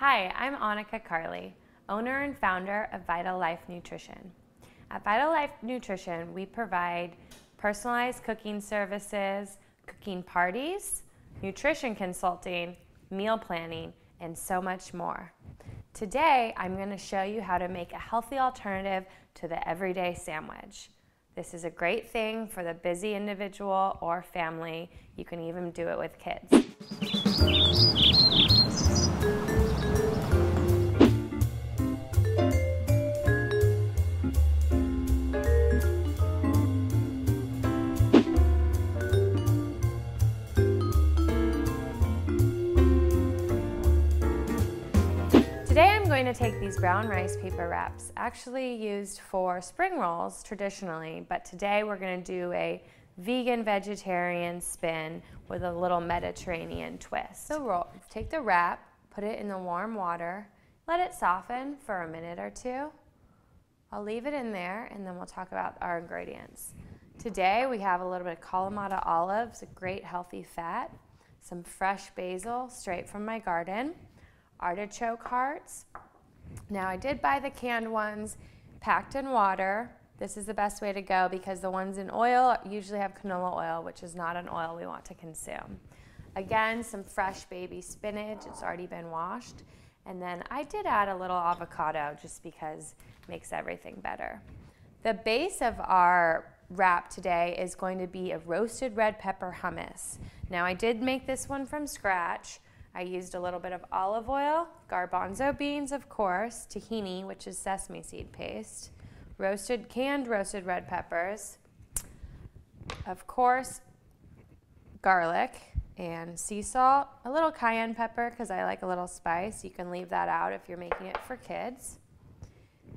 Hi, I'm Annika Carley, owner and founder of Vital Life Nutrition. At Vital Life Nutrition, we provide personalized cooking services, cooking parties, nutrition consulting, meal planning, and so much more. Today, I'm going to show you how to make a healthy alternative to the everyday sandwich. This is a great thing for the busy individual or family. You can even do it with kids. Today I'm going to take these brown rice paper wraps, actually used for spring rolls traditionally, but today we're going to do a vegan vegetarian spin with a little Mediterranean twist. So take the wrap, put it in the warm water, let it soften for a minute or two. I'll leave it in there and then we'll talk about our ingredients. Today we have a little bit of Kalamata olives, a great healthy fat, some fresh basil straight from my garden, artichoke hearts. Now I did buy the canned ones packed in water. This is the best way to go because the ones in oil usually have canola oil, which is not an oil we want to consume. Again, some fresh baby spinach, it's already been washed. And then I did add a little avocado just because it makes everything better. The base of our wrap today is going to be a roasted red pepper hummus. Now I did make this one from scratch. I used a little bit of olive oil, garbanzo beans, of course, tahini, which is sesame seed paste, canned roasted red peppers, of course, garlic and sea salt, a little cayenne pepper because I like a little spice. You can leave that out if you're making it for kids.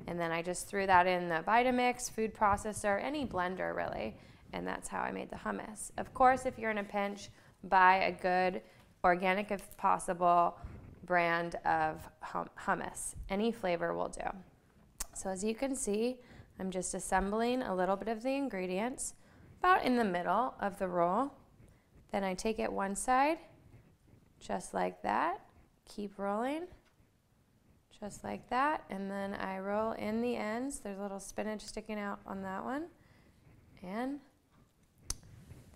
And then I just threw that in the Vitamix, food processor, any blender really, and that's how I made the hummus. Of course, if you're in a pinch, buy a good organic, if possible, brand of hummus. Any flavor will do. So as you can see, I'm just assembling a little bit of the ingredients about in the middle of the roll. Then I take it one side, just like that. Keep rolling, just like that. And then I roll in the ends. There's a little spinach sticking out on that one. And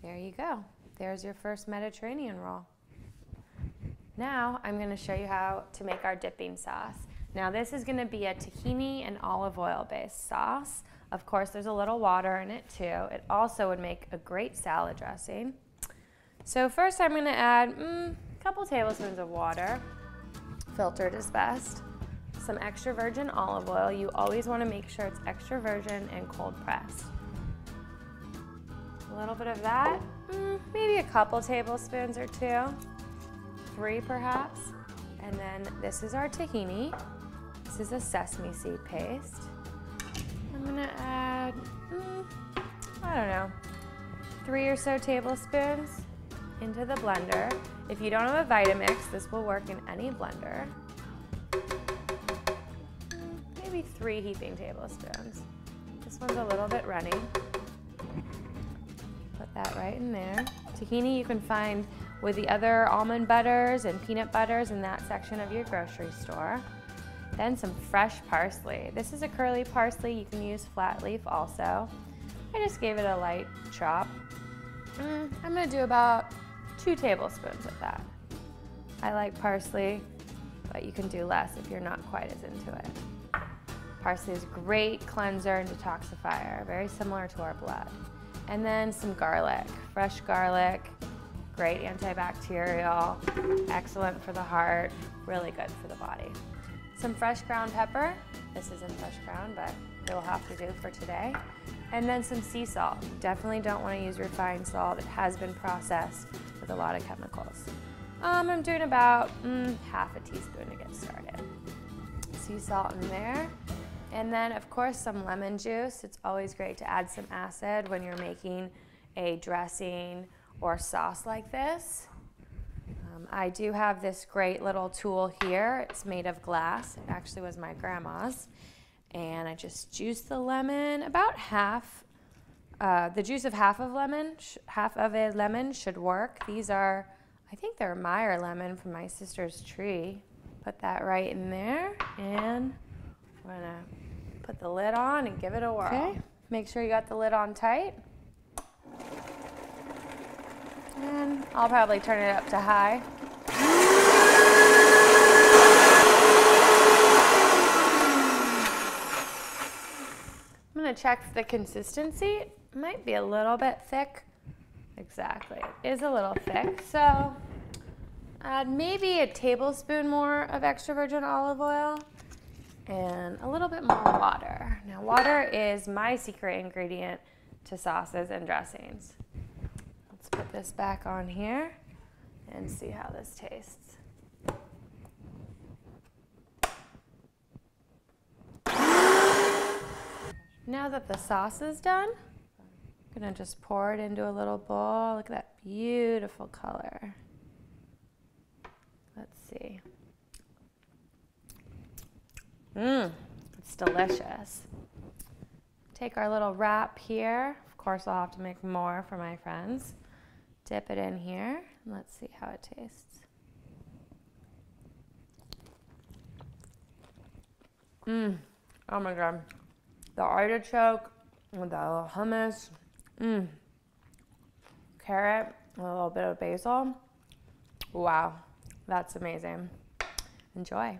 there you go. There's your first Mediterranean roll. Now I'm going to show you how to make our dipping sauce. Now this is going to be a tahini and olive oil based sauce. Of course there's a little water in it too. It also would make a great salad dressing. So first I'm going to add a couple tablespoons of water. Filtered is best. Some extra virgin olive oil. You always want to make sure it's extra virgin and cold pressed. A little bit of that, maybe a couple tablespoons or two. 3 perhaps. And then this is our tahini. This is a sesame seed paste. I'm gonna add, I don't know, 3 or so tablespoons into the blender. If you don't have a Vitamix, this will work in any blender. Maybe 3 heaping tablespoons. This one's a little bit runny. Put that right in there. Tahini you can find with the other almond butters and peanut butters in that section of your grocery store. Then some fresh parsley. This is a curly parsley. You can use flat leaf also. I just gave it a light chop. I'm going to do about 2 tablespoons of that. I like parsley, but you can do less if you're not quite as into it. Parsley is a great cleanser and detoxifier, very similar to our blood. And then some garlic, fresh garlic. Great antibacterial, excellent for the heart, really good for the body. Some fresh ground pepper. This isn't fresh ground, but it will have to do for today. And then some sea salt. You definitely don't want to use refined salt. It has been processed with a lot of chemicals. I'm doing about half a teaspoon to get started. Sea salt in there. And then, of course, some lemon juice. It's always great to add some acid when you're making a dressing or sauce like this. I do have this great little tool here. It's made of glass. It actually was my grandma's. And I just juice the lemon, about half. The juice of half of a lemon should work. These are, I think they're Meyer lemon from my sister's tree, Put that right in there, and we're gonna put the lid on and give it a whirl. Okay. Make sure you got the lid on tight. And I'll probably turn it up to high. I'm gonna check the consistency. It might be a little bit thick. Exactly, it is a little thick. So add maybe a tablespoon more of extra virgin olive oil and a little bit more water. Now, water is my secret ingredient to sauces and dressings. Let's put this back on here and see how this tastes. Now that the sauce is done, I'm gonna just pour it into a little bowl. Look at that beautiful color. Let's see. It's delicious. Take our little wrap here. Of course, I'll have to make more for my friends. Dip it in here, and let's see how it tastes. Oh my God. The artichoke with the hummus, carrot, a little bit of basil. Wow, that's amazing. Enjoy.